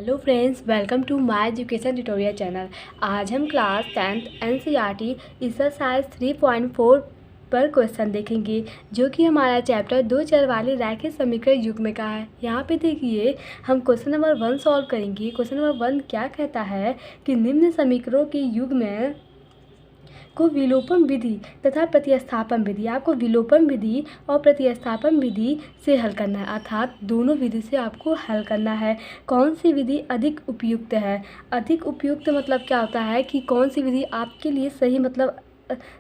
Hello friends, welcome to my education tutorial channel. आज हम class 10th NCERT exercise 3.4 पर question देखेंगे, जो कि हमारा चैप्टर दो चर वाले रैखिक समीकरण युग्म का है। यहाँ पे देखिए, हम क्वेश्चन नंबर 1 सॉल्व करेंगे। क्वेश्चन नंबर 1 क्या कहता है कि निम्न समीकरणों के युग्म को विलोपन विधि तथा प्रतिस्थापन विधि, आपको विलोपन विधि और प्रतिस्थापन विधि से हल करना है, अर्थात दोनों विधि से आपको हल करना है। कौन सी विधि अधिक उपयुक्त है? अधिक उपयुक्त मतलब क्या होता है कि कौन सी विधि आपके लिए सही, मतलब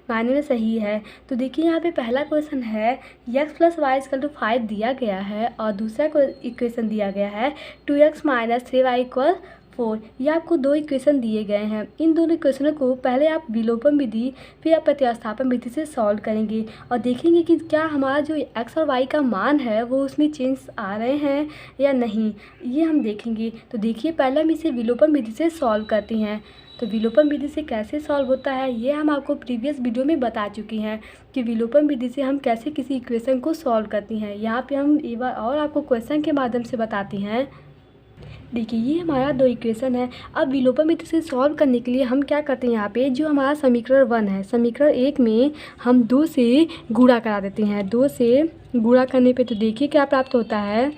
मायने में सही है। तो देखिए, यहाँ पे पहला क्वेश्चन है x + y = 5 दिया गया है, और दूसरा इक्वेशन दिया गया है 2x - 3y = 4। ये आपको दो इक्वेशन दिए गए हैं। इन दोनों इक्वेशनों को पहले आप विलोपन विधि फिर आप प्रतिस्थापन विधि से सॉल्व करेंगे और देखेंगे कि क्या हमारा जो x और y का मान है वो उसमें चेंज आ रहे हैं या नहीं, ये हम देखेंगे। तो देखिए, पहले हम इसे विलोपन विधि से सॉल्व करते हैं। तो विलोपन विधि से कैसे सॉल्व होता है ये हम आपको प्रीवियस वीडियो में बता चुकी हैं कि विलोपन विधि से हम कैसे किसी इक्वेशन को सॉल्व करती हैं। यहाँ पे हम एक बार और आपको क्वेश्चन के माध्यम से बताती हैं। देखिए, ये हमारा दो इक्वेशन है। अब विलोपन विधि से सॉल्व करने के लिए हम क्या करते हैं, यहाँ पे जो हमारा समीकरण 1 है, समीकरण 1 में हम 2 से गुणा करा देते हैं। 2 से गुणा करने पे तो देखिए क्या प्राप्त होता है।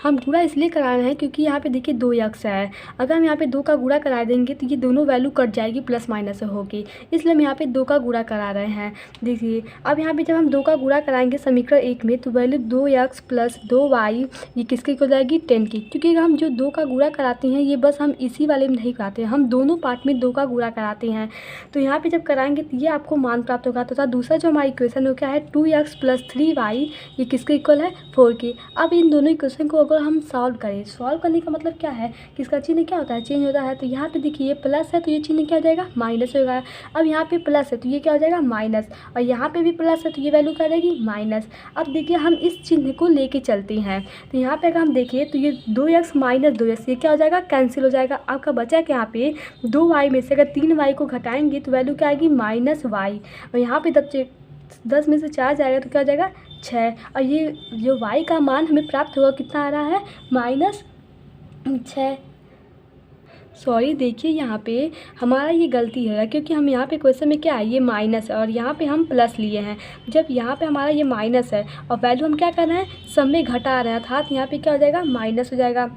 हम गुणा इसलिए करा रहे हैं क्योंकि यहाँ पे देखिए 2x है। अगर हम यहाँ पे 2 का गुणा करा देंगे तो ये दोनों वैल्यू कट जाएगी, प्लस माइनस होगी, इसलिए हम यहाँ पे 2 का गुणा करा रहे हैं। देखिए, अब यहाँ पे जब हम 2 का गुणा कराएंगे समीकरण 1 में तो वैल्यू 2x + 2y ये किसकी हो जाएगी, 10 की। क्योंकि हम जो 2 का गुणा कराते हैं ये बस हम इसी वाले में नहीं कराते हैं, हम दोनों पार्ट में 2 का गुणा कराते हैं। तो यहाँ पर जब कराएंगे तो ये आपको मान प्राप्त होगा। तथा दूसरा जो हमारा इक्वेशन हो क्या है, 2x + 3y ये किसके इक्वल है, 4 की। अब इन दोनों इक्वेशन को अगर हम सॉल्व करें, सॉल्व करने का मतलब क्या है कि इसका चिन्ह क्या होता है, चेंज होता है। तो यहाँ पे देखिए, ये प्लस है तो ये चिन्ह क्या हो जाएगा, माइनस होगा। अब यहाँ पे प्लस है तो ये क्या हो जाएगा, माइनस, और यहाँ पे भी प्लस है तो ये वैल्यू क्या हो जाएगी, माइनस। अब देखिए, हम इस चिन्ह को लेके चलते हैं। तो यहाँ पे अगर हम देखिए तो ये 2x - 2x ये क्या हो जाएगा, कैंसिल हो जाएगा। आपका बचा कि यहाँ पे 2y में से अगर 3y को घटाएंगे तो वैल्यू क्या आएगी, -y। और यहाँ पे जब 10 में से 4 जाएगा तो क्या हो जाएगा, 6। और ये जो y का मान हमें प्राप्त होगा कितना आ रहा है, -6। सॉरी, देखिए यहाँ पे हमारा ये गलती है क्योंकि हम यहाँ पे क्वेश्चन में क्या है, ये माइनस है और यहाँ पे हम प्लस लिए हैं। जब यहाँ पे हमारा ये माइनस है और वैल्यू हम क्या कर रहे हैं, सब में घटा रहे हैं, अर्थात यहाँ पे क्या हो जाएगा, माइनस हो जाएगा।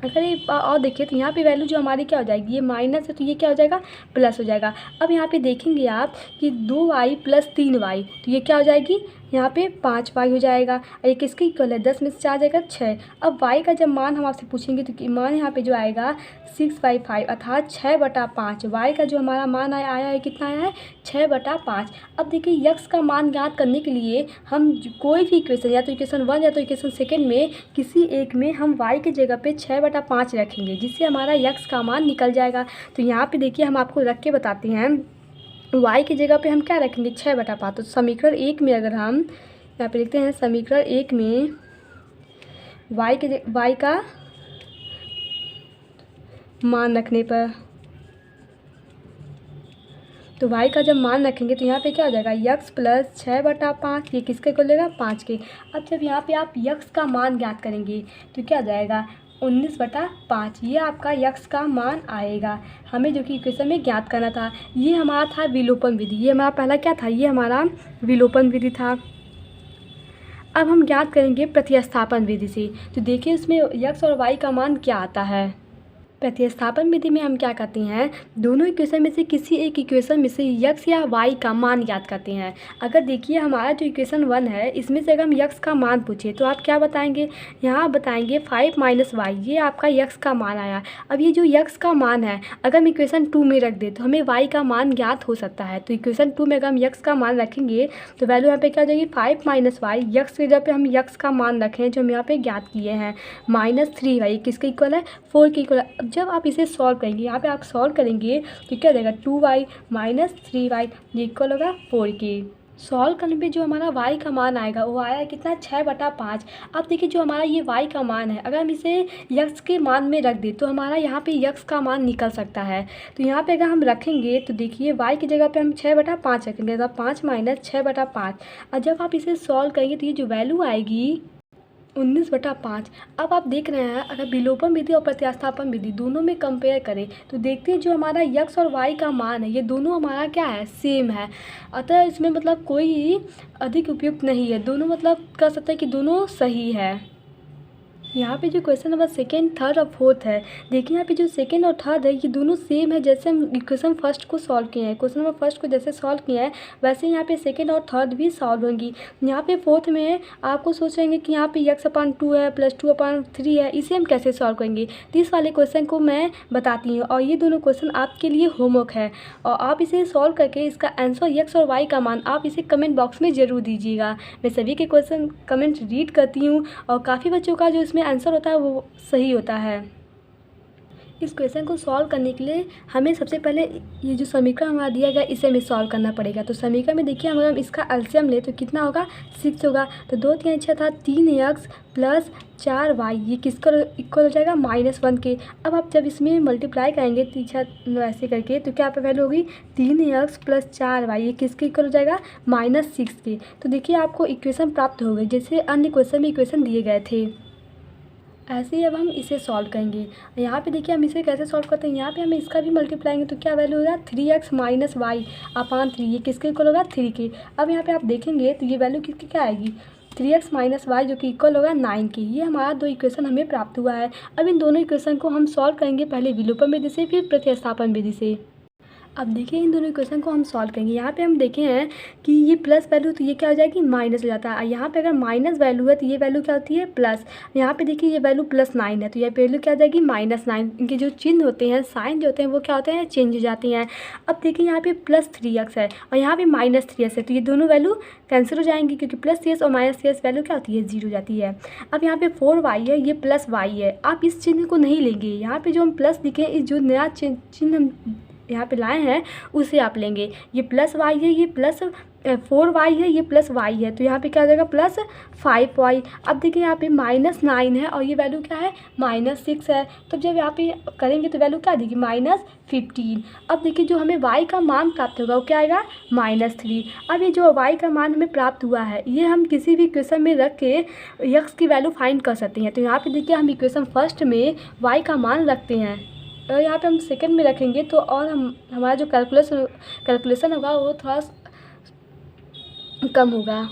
अगर ये और देखिए तो यहाँ पे वैल्यू जो हमारी क्या हो जाएगी, ये माइनस है तो ये क्या हो जाएगा, प्लस हो जाएगा। अब यहाँ पे देखेंगे आप कि 2y + 3y तो ये क्या हो जाएगी, यहाँ पे 5y हो जाएगा। और ये किसके इक्वल है, 10 में से 4 जाएगा 6। अब y का जब मान हम आपसे पूछेंगे तो मान यहाँ पे जो आएगा 6/5 अर्थात 6/5। y का जो हमारा मान आया है कितना आया है, 6/5। अब देखिए, x का मान ज्ञात करने के लिए हम कोई भी इक्वेशन, या तो इक्वेशन 1 या तो इक्वेशन सेकेंड में किसी एक में हम y की जगह पे 6/5 रखेंगे, जिससे हमारा x का मान निकल जाएगा। तो यहाँ पे देखिए, हम आपको रख के बताते हैं। y की जगह पे हम क्या रखेंगे, 6/5। तो समीकरण 1 में अगर हम यहाँ पे लिखते हैं, समीकरण 1 में y का मान रखने पर, तो y का जब मान रखेंगे तो यहाँ पे क्या हो जाएगा, x + 6/5 ये किसके इक्वल हो जाएगा, 5 के। अब जब यहाँ पे आप x का मान ज्ञात करेंगे तो क्या हो जाएगा, 19/5 ये आपका x का मान आएगा। हमें जो कि इक्वेशन में ज्ञात करना था, ये हमारा था विलोपन विधि। ये हमारा पहला क्या था, ये हमारा विलोपन विधि था। अब हम ज्ञात करेंगे प्रतिस्थापन विधि से। तो देखिए, इसमें x और y का मान क्या आता है। प्रतिस्थापन विधि में हम क्या करते हैं, दोनों इक्वेशन में से किसी एक इक्वेशन में से x या y का मान ज्ञात करते हैं। अगर देखिए, हमारा जो इक्वेशन 1 है इसमें से अगर हम x का मान पूछे तो आप क्या बताएंगे, यहाँ बताएंगे 5 - y ये आपका x का मान आया। अब ये जो x का मान है अगर हम इक्वेशन 2 में रख दे तो हमें y का मान ज्ञात हो सकता है। तो इक्वेशन 2 में अगर हम x का मान रखेंगे तो वैल्यू यहाँ पे क्या हो जाएगी, 5 - y, x की जगह पे हम x का मान रखें जो हम यहाँ पे ज्ञात किए हैं, -3y किसके इक्वल है, 4 के इक्वल है। जब आप इसे सॉल्व करेंगे, यहाँ पे आप सॉल्व करेंगे तो क्या रहेगा, 2y - 3y ये इक्वल होगा 4 की। सॉल्व करने पे जो हमारा y का मान आएगा वो आया कितना, 6/5। अब देखिए, जो हमारा ये y का मान है अगर हम इसे x के मान में रख दें तो हमारा यहाँ पे x का मान निकल सकता है। तो यहाँ पे अगर हम रखेंगे तो देखिए, y की जगह पे हम 6/5 रखेंगे, तो 5 - 6/5। और जब आप इसे सॉल्व करेंगे तो ये जो वैल्यू आएगी 19/5। अब आप देख रहे हैं अगर विलोपन विधि और प्रतिस्थापन विधि दोनों में कंपेयर करें तो देखते हैं जो हमारा यक्स और वाई का मान है ये दोनों हमारा क्या है, सेम है। अतः इसमें मतलब कोई अधिक उपयुक्त नहीं है, दोनों मतलब कह सकते हैं कि दोनों सही है। यहाँ पे जो क्वेश्चन नंबर सेकेंड, थर्ड और फोर्थ है, देखिए यहाँ पे जो सेकेंड और थर्ड है ये दोनों सेम है। जैसे हम इक्वेशन फर्स्ट को सॉल्व किए हैं, क्वेश्चन नंबर फर्स्ट को जैसे सॉल्व किया है वैसे यहाँ पे सेकेंड और थर्ड भी सॉल्व होंगी। यहाँ पे फोर्थ में आपको सोचेंगे कि यहाँ पे x/2 है प्लस 2/3 है, इसे हम कैसे सॉल्व करेंगे। तो इस वाले क्वेश्चन को मैं बताती हूँ और ये दोनों क्वेश्चन आपके लिए होमवर्क है और आप इसे सॉल्व करके इसका आंसर x और y का मान आप इसे कमेंट बॉक्स में ज़रूर दीजिएगा। मैं सभी के क्वेश्चन कमेंट रीड करती हूँ और काफ़ी बच्चों का जो इसमें आंसर होता है वो सही होता है। इस क्वेश्चन को सॉल्व करने के लिए हमें सबसे पहले ये जो समीकरण हमारा दिया गया इसे हमें सॉल्व करना पड़ेगा। तो समीकरण में देखिए अगर हम इसका एलसीएम ले तो कितना होगा, 6 होगा। तो 2 3 6 था 3x प्लस 4y, ये किसका इक्वल हो जाएगा, -1 के। अब आप जब इसमें मल्टीप्लाई करेंगे पीछा ऐसे करके तो क्या वैल्यू होगी 3x प्लस 4y, ये किसके इक्वल हो जाएगा, -6 के। तो देखिए आपको इक्वेशन प्राप्त हो गई जैसे अन्य क्वेश्चन में इक्वेशन दिए गए थे। ऐसे ही अब हम इसे सॉल्व करेंगे। यहाँ पे देखिए हम इसे कैसे सॉल्व करते हैं, यहाँ पे हम इसका भी मल्टीप्लाएंगे तो क्या वैल्यू होगा 3x माइनस वाई अपान 3, ये किसके इक्वल होगा 3 के। अब यहाँ पे आप देखेंगे तो ये वैल्यू किसकी क्या आएगी 3x माइनस वाई जो कि इक्वल होगा 9 के। ये हमारा दो इक्वेशन हमें प्राप्त हुआ है। अब इन दोनों इक्वेशन को हम सॉल्व करेंगे पहले विलोपन विधि से फिर प्रतिस्थापन विधि से। अब देखिए इन दोनों इक्वेशन को हम सॉल्व करेंगे। यहाँ पे हम देखे हैं कि ये प्लस वैल्यू तो ये क्या हो जाएगी माइनस हो जाता है। यहाँ पे अगर माइनस वैल्यू है तो ये वैल्यू क्या होती है प्लस। यहाँ पे देखिए ये वैल्यू +9 है तो ये वैल्यू क्या हो जाएगी -9। इनके जो चिन्ह होते हैं साइन जो होते हैं वो क्या होते हैं चेंज हो जाती हैं। अब देखिए यहाँ पे +3x है और यहाँ पे -3x है तो ये दोनों वैल्यू कैंसिल हो जाएंगी क्योंकि +3x और -3x वैल्यू क्या होती है 0 हो जाती है। अब यहाँ पे 4y है ये +y है, आप इस चिन्ह को नहीं लेंगे। यहाँ पे जो हम प्लस लिखे इस जो नया चिन्ह हम यहाँ पे लाए हैं उसे आप लेंगे। ये +y है ये +4y है ये +y है तो यहाँ पे क्या हो जाएगा +5y। अब देखिए यहाँ पे -9 है और ये वैल्यू क्या है -6 है तो जब यहाँ पे करेंगे तो वैल्यू क्या देगी -15। अब देखिए जो हमें y का मान प्राप्त होगा वो क्या आएगा -3। अब ये जो y का मान हमें प्राप्त हुआ है ये हम किसी भी इक्वेशन में रख के x की वैल्यू फाइंड कर सकते हैं। तो यहाँ पे देखिए हम इक्वेशन फर्स्ट में y का मान रखते हैं और यहाँ पे हम सेकंड में रखेंगे तो और हमारा जो कैलकुलेशन होगा वो थोड़ा कम होगा।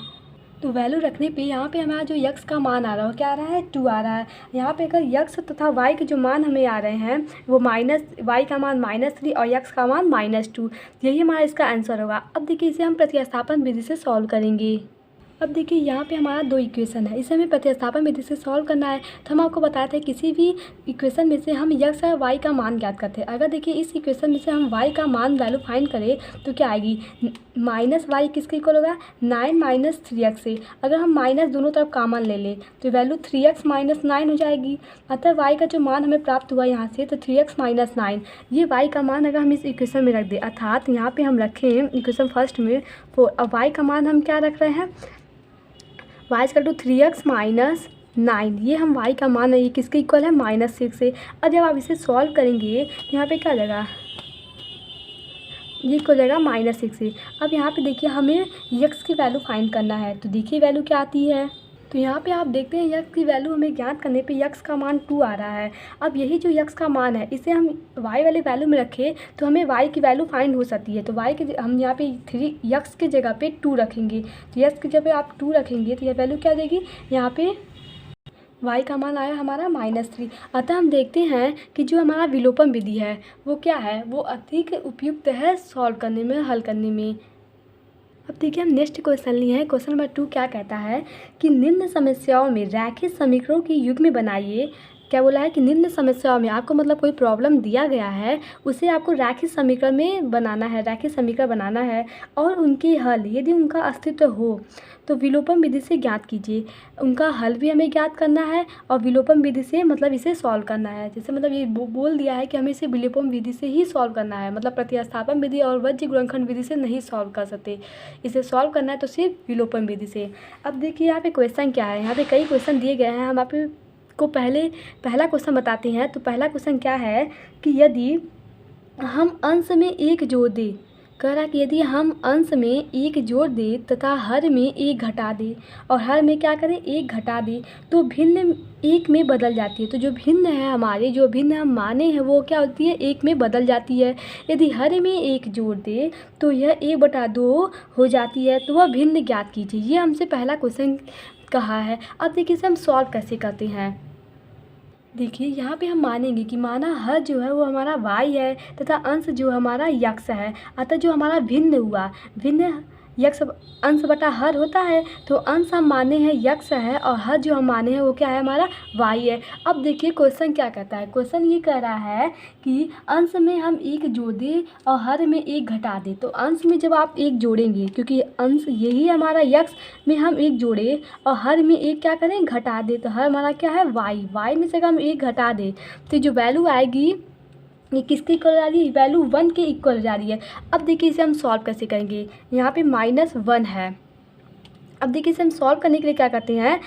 तो वैल्यू रखने पे यहाँ पे हमारा जो यक्स का मान आ रहा है क्या आ रहा है 2 आ रहा है। यहाँ पे अगर यक्स तथा वाई के जो मान हमें आ रहे हैं वो वाई का मान -3 और यक्स का मान -2, यही हमारा इसका आंसर होगा। अब देखिए इसे हम प्रतिस्थापन विधि से सॉल्व करेंगे। अब देखिए यहाँ पे हमारा दो इक्वेशन है, इसे हमें प्रतिस्थापन विधि से सॉल्व करना है। तो हम आपको बताए थे किसी भी इक्वेशन में से हम यक्स और वाई का मान ज्ञात करते हैं। अगर देखिए इस इक्वेशन में से हम वाई का मान वैल्यू फाइंड करें तो क्या आएगी -y किसके इक्वल होगा 9 - 3x से। अगर हम माइनस दोनों तरफ कॉमन ले लें तो वैल्यू 3x - 9 हो जाएगी। अतः y का जो मान हमें प्राप्त हुआ यहाँ से तो 3x - 9 ये y का मान अगर हम इस इक्वेशन में रख दें अर्थात यहाँ पे हम रखें इक्वेशन फर्स्ट में 4। अब y का मान हम क्या रख रहे हैं y = 3x - 9, ये हम y का मान है ये किसके इक्वल है -6 से। अब जब आप इसे सॉल्व करेंगे तो यहाँ पे क्या हो जाएगा ये इक्वल हो जाएगा -6 से। अब यहाँ पे देखिए हमें x की वैल्यू फाइंड करना है तो देखिए वैल्यू क्या आती है। तो यहाँ पे आप देखते हैं यक्स की वैल्यू हमें ज्ञात करने पे यक्स का मान 2 आ रहा है। अब यही जो यक्स का मान है इसे हम y वाले वैल्यू में रखें तो हमें y की वैल्यू फाइंड हो सकती है। तो y के हम यहाँ पे 3 यक्स की जगह पे 2 रखेंगे तो यक्स की जगह पे आप 2 रखेंगे तो यह वैल्यू क्या देगी यहाँ पे y का मान आया हमारा -3। अतः हम देखते हैं कि जो हमारा विलोपन विधि है वो क्या है वो अधिक उपयुक्त है सॉल्व करने में हल करने में। अब देखिए हम नेक्स्ट क्वेश्चन लिए हैं। क्वेश्चन नंबर 2 क्या कहता है कि निम्न समस्याओं में रैखिक समीकरणों की युग्म बनाइए। क्या बोला है कि निम्न समस्याओं में आपको मतलब कोई प्रॉब्लम दिया गया है उसे आपको रैखिक समीकरण में बनाना है, रैखिक समीकरण बनाना है और उनके हल यदि उनका अस्तित्व हो तो विलोपन विधि से ज्ञात कीजिए। उनका हल भी हमें ज्ञात करना है और विलोपन विधि से मतलब इसे सॉल्व करना है। जैसे मतलब ये बोल दिया है कि हमें इसे विलोपन विधि से ही सॉल्व करना है, मतलब प्रतिस्थापन विधि और वज्र गुणनखंड विधि से नहीं सॉल्व कर सकते। इसे सॉल्व करना है तो सिर्फ विलोपन विधि से। अब देखिए यहाँ पे क्वेश्चन क्या है, यहाँ पे कई क्वेश्चन दिए गए हैं। हम आप को पहला क्वेश्चन बताते हैं। तो पहला क्वेश्चन क्या है कि यदि हम अंश में 1 जोड़ दें कह रहा कि यदि हम अंश में एक जोड़ दें तथा हर में एक घटा दें और हर में क्या करें एक घटा दें तो भिन्न एक में बदल जाती है। तो जो भिन्न है हमारे, जो भिन्न हम माने हैं वो क्या होती है, एक में बदल जाती है। यदि हर में एक जोड़ दे तो यह 1/2 हो जाती है। तो वह भिन्न ज्ञात कीजिए। ये हमसे पहला क्वेश्चन कहा है। अब देखिए इसे हम सॉल्व कैसे करते हैं। देखिए यहाँ पे हम मानेंगे कि माना हर जो है वो हमारा y है तथा अंश जो हमारा यक्स है। अतः जो हमारा भिन्न हुआ, भिन्न यक्स अंश बटा हर होता है, तो अंश हम माने हैं यक्स है और हर जो हम माने हैं वो क्या है, हमारा y है। अब देखिए क्वेश्चन क्या कहता है। क्वेश्चन ये कह रहा है कि अंश में हम एक जोड़ दें और हर में एक घटा दें। तो अंश में जब आप एक जोड़ेंगे, क्योंकि अंश यही हमारा यक्स में हम एक जोड़े और हर में एक क्या करें, घटा दें। तो हर हमारा क्या है, y में से अगर हम एक घटा दें तो जो वैल्यू आएगी ये किसके इक्वल जा रही है, वैल्यू 1 के इक्वल जा रही है। अब देखिए इसे हम सॉल्व कैसे करेंगे। यहाँ पे -1 है। अब देखिए इसे हम सॉल्व करने के लिए क्या करते हैं,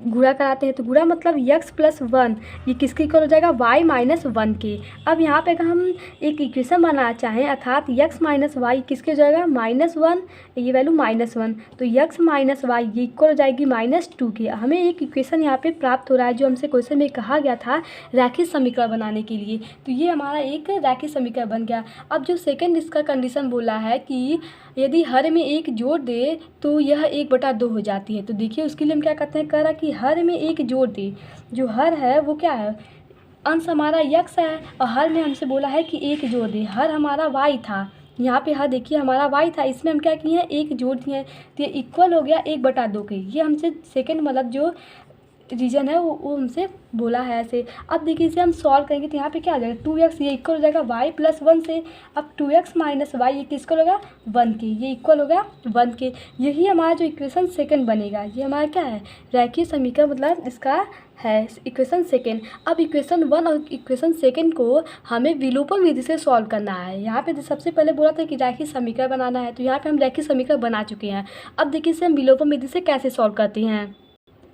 गुणा कराते हैं। तो गुणा मतलब x + 1 ये किसके इक्वल हो जाएगा, y - 1 के। अब यहाँ पे अगर हम एक इक्वेशन बनाना चाहें अर्थात x - y किसके हो जाएगा, -1, ये वैल्यू -1। तो x - y ये इक्वल हो जाएगी -2 के। हमें एक इक्वेशन यहाँ पे प्राप्त हो रहा है जो हमसे क्वेश्चन में कहा गया था रैखिक समीकरण बनाने के लिए। तो ये हमारा एक रैखिक समीकरण बन गया। अब जो सेकेंड इसका कंडीशन बोला है कि यदि हर में एक जोड़ दे तो यह 1/2 हो जाती है। तो देखिए उसके लिए हम क्या करते हैं, कह रहा कि हर में एक जोड़ दे। जो हर है वो क्या है, अंश हमारा यक्स है और हर में हमसे बोला है कि एक जोड़ दे। हर हमारा y था, यहाँ पे हर देखिए हमारा y था, इसमें हम क्या किए हैं, एक जोड़ दिए हैं। तो ये इक्वल हो गया 1/2 के। ये हमसे सेकेंड मतलब जो रीजन है वो हमसे बोला है ऐसे। अब देखिए इसे हम सॉल्व करेंगे तो यहाँ पे क्या आ जाएगा, 2x ये इक्वल हो जाएगा y + 1 से। अब 2x - y ये किसका होगा, 1 के। ये इक्वल होगा 1 के। यही हमारा जो इक्वेशन सेकंड बनेगा। ये हमारा क्या है, रैखिक समीकरण मतलब इसका है इक्वेशन सेकंड। अब इक्वेशन 1 और इक्वेशन सेकंड को हमें विलोपन विधि से सॉल्व करना है। यहाँ पे सबसे पहले बोला था कि रैखिक समीकरण बनाना है, तो यहाँ पे हम रैखिक समीकरण बना चुके हैं। अब देखिए इसे हम विलोपन विधि से कैसे सॉल्व करते हैं।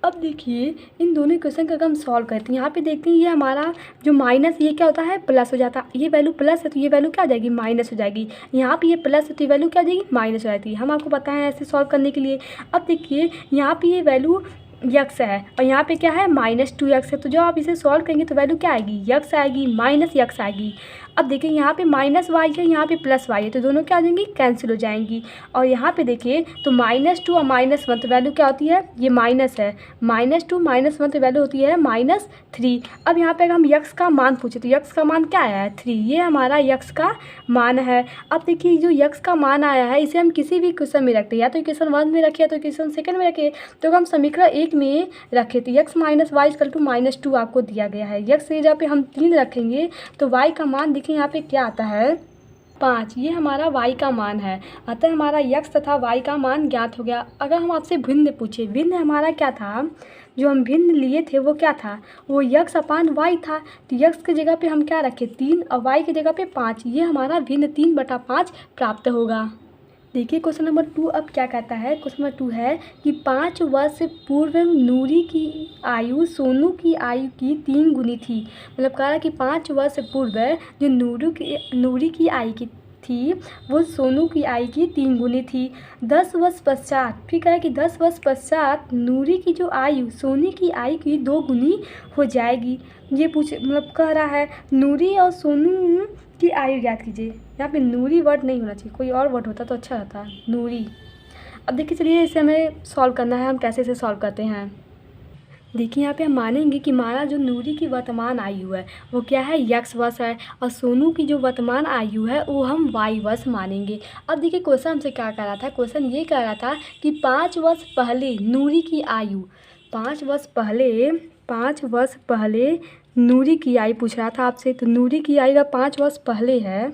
अब देखिए इन दोनों क्वेश्चन का हम सॉल्व करते हैं। यहाँ पे देखते हैं ये हमारा जो माइनस, ये क्या होता है, प्लस हो जाता है। ये वैल्यू प्लस है तो ये वैल्यू क्या आ जाएगी, माइनस हो जाएगी। यहाँ पे ये प्लस है तो ये वैल्यू क्या आ जाएगी, माइनस हो जाती है। हम आपको बताएं ऐसे सॉल्व करने के लिए। अब देखिए यहाँ पे ये वैल्यू यक्स है और यहाँ पे क्या है, -2x है। तो जब आप इसे सॉल्व करेंगे तो वैल्यू क्या आएगी, यक्स आएगी, माइनस यक्स आएगी। अब देखिए यहाँ पे -y है, यहाँ पे +y है, तो दोनों क्या आ जाएंगी, कैंसिल हो जाएंगी। और यहाँ पे देखिए तो -2 और -1 तो वैल्यू क्या होती है, ये माइनस है। -2 - 1 तो वैल्यू होती है -3। अब यहाँ पे अगर हम यक्स का मान पूछे तो यक्स का मान क्या आया है, 3। ये हमारा यक्स का मान है। अब देखिए जो यक्स का मान आया है इसे हम किसी भी क्वेश्चन में रखते हैं, या तो इक्वेशन 1 में रखे या तो इक्वेशन सेकंड में रखे। तो अगर हम समीकरण 1 में रखे तो x - y = -2 आपको दिया गया है। x की जगह पे हम 3 रखेंगे तो y का मान देखिए यहाँ पे क्या आता है, 5। ये हमारा y का मान है। अतः हमारा x तथा y का मान ज्ञात हो गया। अगर हम आपसे भिन्न पूछे, भिन्न हमारा क्या था, जो हम भिन्न लिए थे वो क्या था, वो x/y था। तो x की जगह पे हम क्या रखे, 3 और y की जगह पे 5। ये हमारा भिन्न 3/5 प्राप्त होगा। देखिए क्वेश्चन नंबर 2 अब क्या कहता है। क्वेश्चन नंबर 2 है कि 5 वर्ष पूर्व नूरी की आयु सोनू की आयु की 3 गुनी थी। मतलब कह रहा है कि 5 वर्ष पूर्व जो नूरी की आयु की थी वो सोनू की आयु की 3 गुनी थी। 10 वर्ष पश्चात, फिर कह रहा है कि 10 वर्ष पश्चात नूरी की जो आयु सोनी की आयु की 2 गुनी हो जाएगी। ये मतलब कह रहा है नूरी और सोनू की आयु ज्ञात कीजिए। यहाँ पे नूरी वर्ड नहीं होना चाहिए, कोई और वर्ड होता तो अच्छा रहता, नूरी। अब देखिए चलिए इसे हमें सॉल्व करना है। हम कैसे इसे सॉल्व करते हैं। देखिए यहाँ पे हम मानेंगे कि हमारा जो नूरी की वर्तमान आयु है वो क्या है, x वर्ष है, और सोनू की जो वर्तमान आयु है वो हम y वर्ष मानेंगे। अब देखिए क्वेश्चन हमसे क्या कह रहा था, क्वेश्चन ये कह रहा था कि 5 वर्ष पहले नूरी की आयु, 5 वर्ष पहले नूरी की आयु पूछ रहा था आपसे। तो नूरी की आयु का 5 वर्ष पहले है,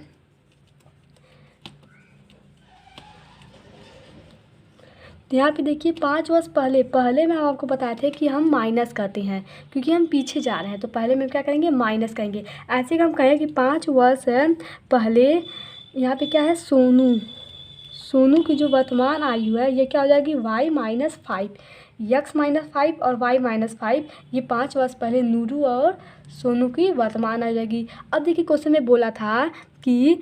तो यहाँ पे देखिए 5 वर्ष पहले में हम आपको बताए थे कि हम माइनस करते हैं क्योंकि हम पीछे जा रहे हैं। तो पहले में क्या करेंगे, माइनस करेंगे। ऐसे हम कहें कि 5 वर्ष पहले यहाँ पे क्या है, सोनू की जो वर्तमान आयु है ये क्या हो जाएगी, y - 5, x - 5 और y - 5। ये 5 वर्ष पहले नूरू और सोनू की वर्तमान आ जाएगी। अब देखिए क्वेश्चन में बोला था कि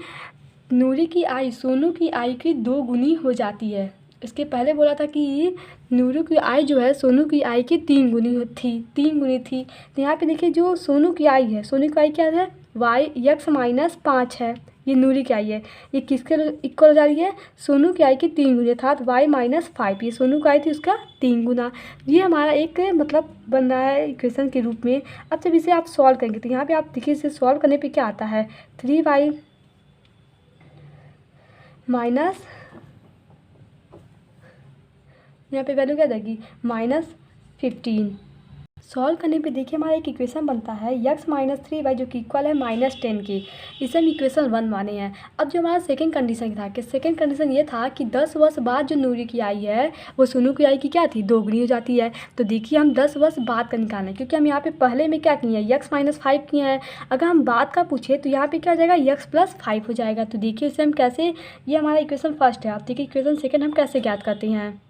नूरी की आयु सोनू की आयु की 2 गुनी हो जाती है। इसके पहले बोला था कि नूरी की आयु जो है सोनू की आयु की 3 गुनी थी, 3 गुनी थी। तो यहाँ पे देखिए जो सोनू की आयु है, सोनू की आयु क्या है, x-5 है। ये नूरी की आयु है, ये किसके इक्वल हो जा रही है, सोनू की आयु की 3 गुनी, अर्थात y-5। ये सोनू की आयु थी उसका 3 गुना। ये हमारा एक मतलब बन रहा है इक्वेशन के रूप में। अब जब इसे आप सॉल्व करेंगे तो यहाँ पे आप देखिए इसे सॉल्व करने पे क्या आता है, 3y माइनस, यहाँ पे वैल्यू क्या जाएगी -15। सॉल्व करने पे देखिए हमारा एक इक्वेशन बनता है x-3y जो कि इक्वल है -10 के। इसे हम इक्वेशन 1 माने हैं। अब जो हमारा सेकंड कंडीशन था कि सेकंड कंडीशन ये था कि 10 वर्ष बाद जो नूरी की आयु है वो सोनू की आयु की क्या थी, 2 गुनी हो जाती है। तो देखिए हम 10 वर्ष बाद का निकालना है, क्योंकि हम यहाँ पे पहले में क्या किए हैं, x-5 किए हैं। अगर हम बाद का पूछे तो यहाँ पे क्या हो जाएगा, x+5 हो जाएगा। तो देखिए इसे हम कैसे, ये हमारा इक्वेशन फर्स्ट है। आप देखिए इक्वेशन सेकेंड हम कैसे ज्ञात करते हैं।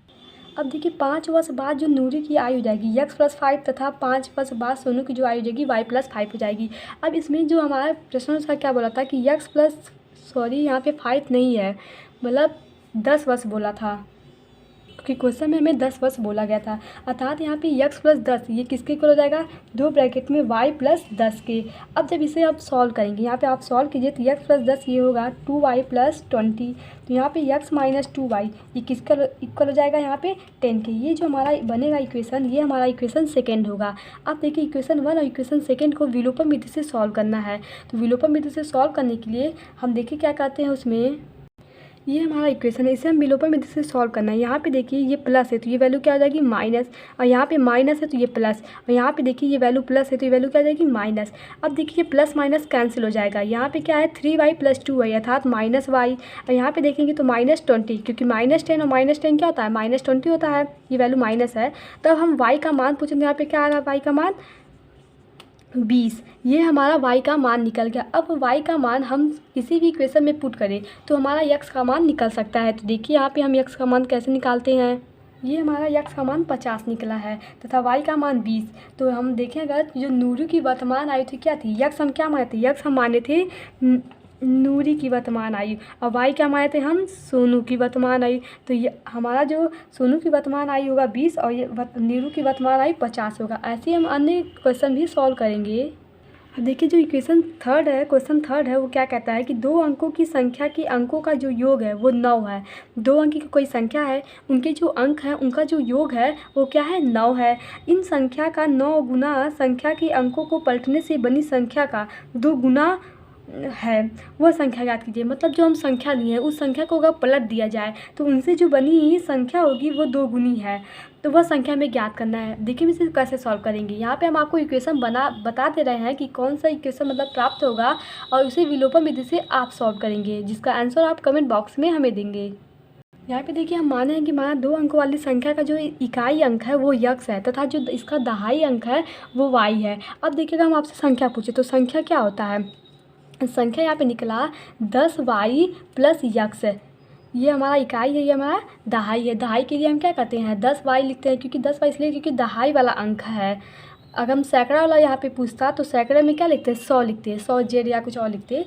अब देखिए 5 वर्ष बाद जो नूरी की आयु हो जाएगी x+5 तथा 5 वर्ष बाद सोनू की जो आयु हो जाएगी y+5 हो जाएगी। अब इसमें जो हमारा प्रश्न था क्या बोला था कि यहाँ पे 5 नहीं है, मतलब 10 वर्ष बोला था, क्योंकि क्वेश्चन में हमें 10 वर्ष बोला गया था। अर्थात यहाँ पे x+10 ये किसके इक्वल हो जाएगा, 2 ब्रैकेट में y+10 के। अब जब इसे आप सॉल्व करेंगे, यहाँ पे आप सॉल्व कीजिए तो x+10 ये होगा 2y+20। तो यहाँ पे x-2y ये किसका इक्वल हो जाएगा, यहाँ पे 10 के। ये जो हमारा बनेगा इक्वेशन, ये हमारा इक्वेशन सेकेंड होगा। अब देखिए इक्वेशन 1 और इक्वेशन सेकेंड को विलोपन विधि से सॉल्व करना है। तो विलोपन विधि से सॉल्व करने के लिए हम देखिए क्या करते हैं, उसमें ये हमारा इक्वेशन है, इसे हम विलोपन विधि से सॉल्व करना है। यहाँ पे देखिए ये प्लस है तो ये वैल्यू क्या हो जाएगी माइनस, और यहाँ पे माइनस है तो ये प्लस, और यहाँ पे देखिए ये वैल्यू प्लस है तो ये वैल्यू क्या हो जाएगी माइनस। अब देखिए प्लस माइनस कैंसिल हो जाएगा। यहाँ पे क्या है 3y+2y अर्थात -y, और यहाँ पे देखेंगे तो -20, क्योंकि -10 और -10 क्या होता है, -20 होता है। ये वैल्यू माइनस है। तब हम y का मान पूछेंगे, यहाँ पे क्या आ रहा है y का मान 20। ये हमारा y का मान निकल गया। अब y का मान हम किसी भी इक्वेशन में पुट करें तो हमारा x का मान निकल सकता है। तो देखिए यहाँ पे हम x का मान कैसे निकालते हैं। ये हमारा x का मान 50 निकला है तथा y का मान 20। तो हम देखें अगर जो नूरी की वर्तमान आयु थी क्या थी, x हम क्या माने थे, x हम माने थे नूरी की वर्तमान आयु, और y क्या माने थे हम, सोनू की वर्तमान आयु। तो ये हमारा जो सोनू की वर्तमान आयु होगा 20 और ये नीरू की वर्तमान आयु 50 होगा। ऐसे ही हम अन्य क्वेश्चन भी सॉल्व करेंगे। अब देखिए जो इक्वेशन थर्ड है, क्वेश्चन थर्ड है, वो क्या कहता है कि 2 अंकों की संख्या के अंकों का जो योग है वो 9 है। 2 अंक की कोई संख्या है, उनके जो अंक हैं उनका जो योग है वो क्या है, 9 है। इन संख्या का 9 गुना संख्या के अंकों को पलटने से बनी संख्या का 2 गुना है, वह संख्या याद कीजिए। मतलब जो हम संख्या लिए हैं उस संख्या को अगर पलट दिया जाए तो उनसे जो बनी संख्या होगी वो 2 गुनी है, तो वह संख्या हमें ज्ञात करना है। देखिए इसे कैसे सॉल्व करेंगे। यहाँ पे हम आपको इक्वेशन बता दे रहे हैं कि कौन सा इक्वेशन मतलब प्राप्त होगा, और उसे विलोपन विधि से आप सॉल्व करेंगे, जिसका आंसर आप कमेंट बॉक्स में हमें देंगे। यहाँ पे देखिए हम माने हैं कि हमारा 2 अंकों वाली संख्या का जो इकाई अंक है वो x है तथा जो इसका दहाई अंक है वो y है। अब देखिएगा हम आपसे संख्या पूछे तो संख्या क्या होता है, संख्या यहाँ पे निकला 10y + x। ये हमारा इकाई है, ये हमारा दहाई है। दहाई के लिए हम क्या करते हैं 10y लिखते हैं, क्योंकि 10y इसलिए क्योंकि दहाई वाला अंक है। अगर हम सैकड़ा वाला यहाँ पे पूछता तो सैकड़े में क्या लिखते हैं, 100 लिखते हैं, 100z या कुछ और लिखते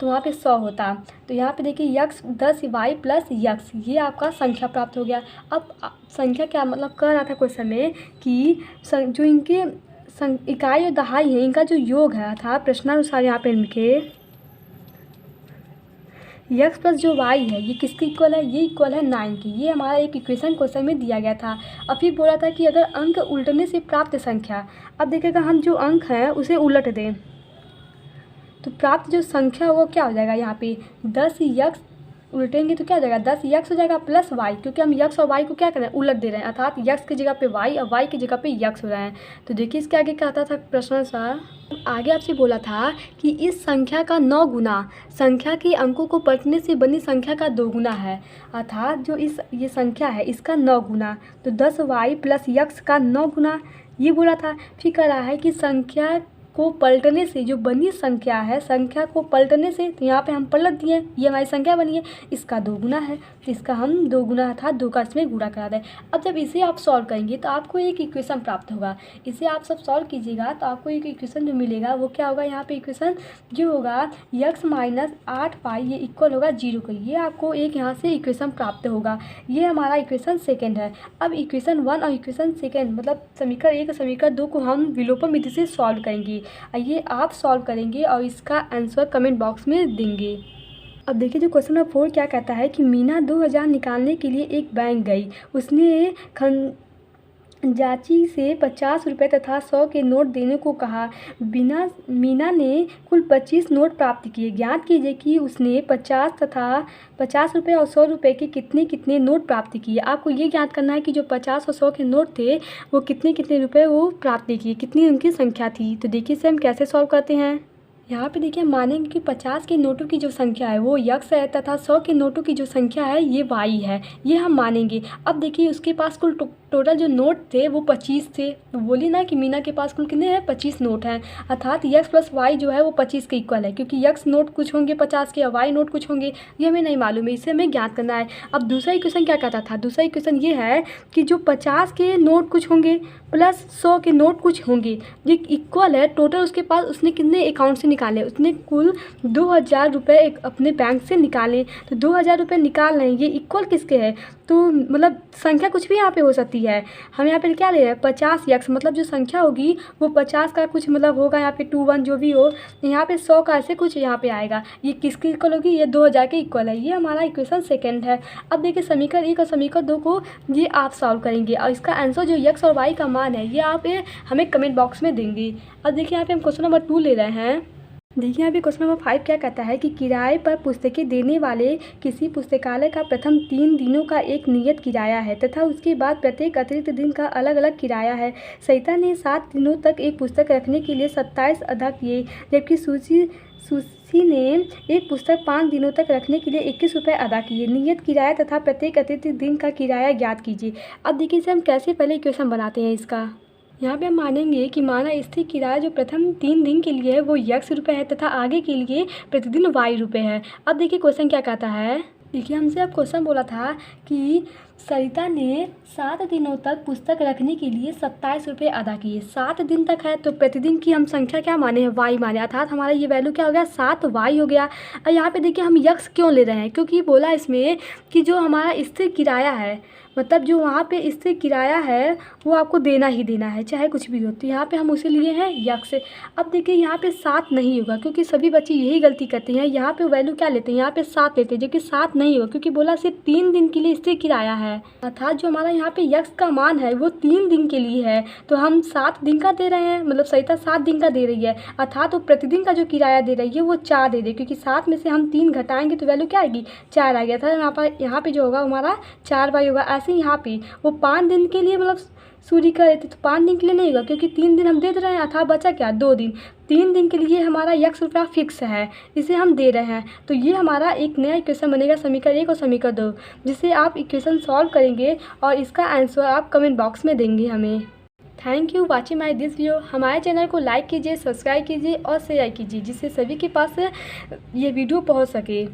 तो वहाँ पे 100 होता। तो यहाँ पे देखिए x 10y + x, ये आपका संख्या प्राप्त हो गया। अब संख्या क्या मतलब कर रहा था क्वेश्चन में कि जो इनके इकाई और दहाई है इनका जो योग है था प्रश्नानुसार यहाँ पे इनके x + जो y है ये किसके इक्वल है, ये इक्वल है 9 की। ये हमारा एक इक्वेशन क्वेश्चन में दिया गया था। अब फिर बोला था कि अगर अंक उल्टने से प्राप्त संख्या, अब देखिएगा हम जो अंक है उसे उलट दें तो प्राप्त जो संख्या वो क्या हो जाएगा, यहाँ पे 10x उल्टेंगे तो क्या हो जाएगा 10x हो जाएगा +y, क्योंकि हम x और y को क्या कर रहे हैं उलट दे रहे हैं, अर्थात x की जगह पे y और y की जगह पे x हो रहा है। तो देखिए इसके आगे क्या आता था प्रश्नानुसार, आगे आपसे बोला था कि इस संख्या का 9 गुना संख्या के अंकों को पलटने से बनी संख्या का 2 गुना है, अर्थात जो ये संख्या है इसका 9 गुना, तो 10y + x का 9 गुना ये बोला था। फिर कह रहा है कि संख्या को पलटने से जो बनी संख्या है, संख्या को पलटने से, तो यहाँ पे हम पलट दिए, ये हमारी संख्या बनी है, इसका 2 गुना है तो इसका हम 2 गुना अर्थात 2 का इसमें गुणा करा दें। अब जब इसे आप सॉल्व करेंगे तो आपको एक इक्वेशन प्राप्त होगा। इसे आप सब सॉल्व कीजिएगा तो आपको एक इक्वेशन जो मिलेगा वो क्या होगा, यहाँ पे इक्वेशन जो होगा x माइनस 8y ये इक्वल होगा 0 के। ये आपको एक यहाँ से इक्वेशन प्राप्त होगा। ये हमारा इक्वेशन सेकेंड है। अब इक्वेशन 1 और इक्वेशन सेकेंड मतलब समीकरण 1 और समीकरण 2 को हम विलोपन विधि से सॉल्व करेंगे। ये आप सॉल्व करेंगे और इसका आंसर कमेंट बॉक्स में देंगे। अब देखिए जो क्वेश्चन नंबर 4 क्या कहता है कि मीना 2000 निकालने के लिए एक बैंक गई। उसने जाची से 50 रुपये तथा 100 के नोट देने को कहा। मीना ने कुल 25 नोट प्राप्त किए। ज्ञात कीजिए कि उसने 50 रुपये और 100 रुपये के कितने कितने नोट प्राप्त किए। आपको ये ज्ञात करना है कि जो 50 और 100 के नोट थे वो कितने कितने रुपये वो प्राप्त किए, कितनी उनकी संख्या थी। तो देखिए इसे हम कैसे सॉल्व करते हैं। यहाँ पे देखिए हम मानेंगे कि 50 के नोटों की जो संख्या है वो x है तथा 100 के नोटों की जो संख्या है ये y है, ये हम मानेंगे। अब देखिए उसके पास कुल टोटल जो नोट थे वो 25 थे। तो बोली ना कि मीना के पास कुल कितने हैं, 25 नोट हैं, अर्थात x प्लस y जो है वो 25 के इक्वल है, क्योंकि x नोट कुछ होंगे 50 के और y नोट कुछ होंगे, ये हमें नहीं मालूम है, इसे हमें ज्ञात करना है। अब दूसरा इक्वेशन क्या कहता था, दूसरा इक्वेशन ये है कि जो 50 के नोट कुछ होंगे प्लस 100 के नोट कुछ होंगे, ये इक्वल है। टोटल उसके पास उसने कितने अकाउंट से निकाले, उसने कुल 2000 रुपये अपने बैंक से निकाले। तो 2000 रुपये निकाल रहे हैं, ये इक्वल किसके है, तो मतलब संख्या कुछ भी यहाँ पे हो सकती है। हम यहाँ पे क्या ले रहे हैं 50x, मतलब जो संख्या होगी वो 50 का कुछ मतलब होगा यहाँ पे 2 1 जो भी हो, यहाँ पे 100 का ऐसे कुछ यहाँ पे आएगा। ये किसके इक्वल होगी, ये 2000 के इक्वल है। ये हमारा इक्वेशन सेकेंड है। अब देखिए समीकरण 1 और समीकरण 2 को ये आप सॉल्व करेंगे और इसका आंसर जो x और y का मान है ये आप हमें कमेंट बॉक्स में देंगे। अब देखिए यहाँ पे हम क्वेश्चन नंबर 2 ले रहे हैं। देखिए यहाँ पे क्वेश्चन नंबर 5 क्या कहता है कि किराए पर पुस्तकें देने वाले किसी पुस्तकालय का प्रथम 3 दिनों का एक नियत किराया है तथा उसके बाद प्रत्येक अतिरिक्त दिन का अलग अलग किराया है। सरिता ने 7 दिनों तक एक पुस्तक रखने के लिए 27 अदा किए, जबकि सुशी ने एक पुस्तक 5 दिनों तक रखने के लिए 21 रुपये अदा किए। नियत किराया तथा प्रत्येक अतिरिक्त दिन का किराया ज्ञात कीजिए। अब देखिए इसे हम कैसे पहले इक्वेशन बनाते हैं इसका। यहाँ पे हम मानेंगे कि माना स्थिर किराया जो प्रथम 3 दिन के लिए है वो x रुपये है तथा आगे के लिए प्रतिदिन y रुपये है। अब देखिए क्वेश्चन क्या कहता है, देखिए हमसे अब क्वेश्चन बोला था कि सरिता ने 7 दिनों तक पुस्तक रखने के लिए 27 रुपये अदा किए। 7 दिन तक है तो प्रतिदिन की हम संख्या क्या माने हैं, y माने, अर्थात हमारा ये वैल्यू क्या हो गया 7y हो गया। और यहाँ पे देखिए हम x क्यों ले रहे हैं, क्योंकि बोला इसमें कि जो हमारा स्थिर किराया है, मतलब जो वहाँ पे स्थिर किराया है वो आपको देना ही देना है चाहे कुछ भी हो, तो यहाँ पे हम उसे लिए हैं x। अब देखिए यहाँ पे 7 नहीं होगा क्योंकि सभी बच्चे यही गलती करते हैं, यहाँ पे वैल्यू क्या लेते हैं, यहाँ पे 7 लेते हैं, जो कि 7 नहीं होगा क्योंकि बोला सिर्फ 3 दिन के लिए स्थिर किराया है, अर्थात जो हमारा यहाँ पे x का मान है वो 3 दिन के लिए है। तो हम 7 दिन का दे रहे हैं, मतलब सरिता 7 दिन का दे रही है, अर्थात वो प्रतिदिन का जो किराया दे रही है वो 4 दे रही है, क्योंकि 7 में से हम 3 घटाएंगे तो वैल्यू क्या आएगी 4 आ गया था। यहाँ पे जो होगा हमारा 4y होगा। ऐसे ही यहाँ पे वो 5 दिन के लिए मतलब सूर्य का रहते तो 5 दिन के लिए नहीं होगा क्योंकि 3 दिन हम दे रहे हैं, अर्थात बचा क्या 2 दिन। 3 दिन के लिए हमारा x रुपया फिक्स है, इसे हम दे रहे हैं। तो ये हमारा एक नया इक्वेशन बनेगा समीकरण 1 और समीकरण 2, जिसे आप इक्वेशन सॉल्व करेंगे और इसका आंसर आप कमेंट बॉक्स में देंगे हमें। Thank you watching my this video. हमारे चैनल को लाइक कीजिए, सब्सक्राइब कीजिए और शेयर कीजिए जिससे सभी के पास ये वीडियो पहुंच सके।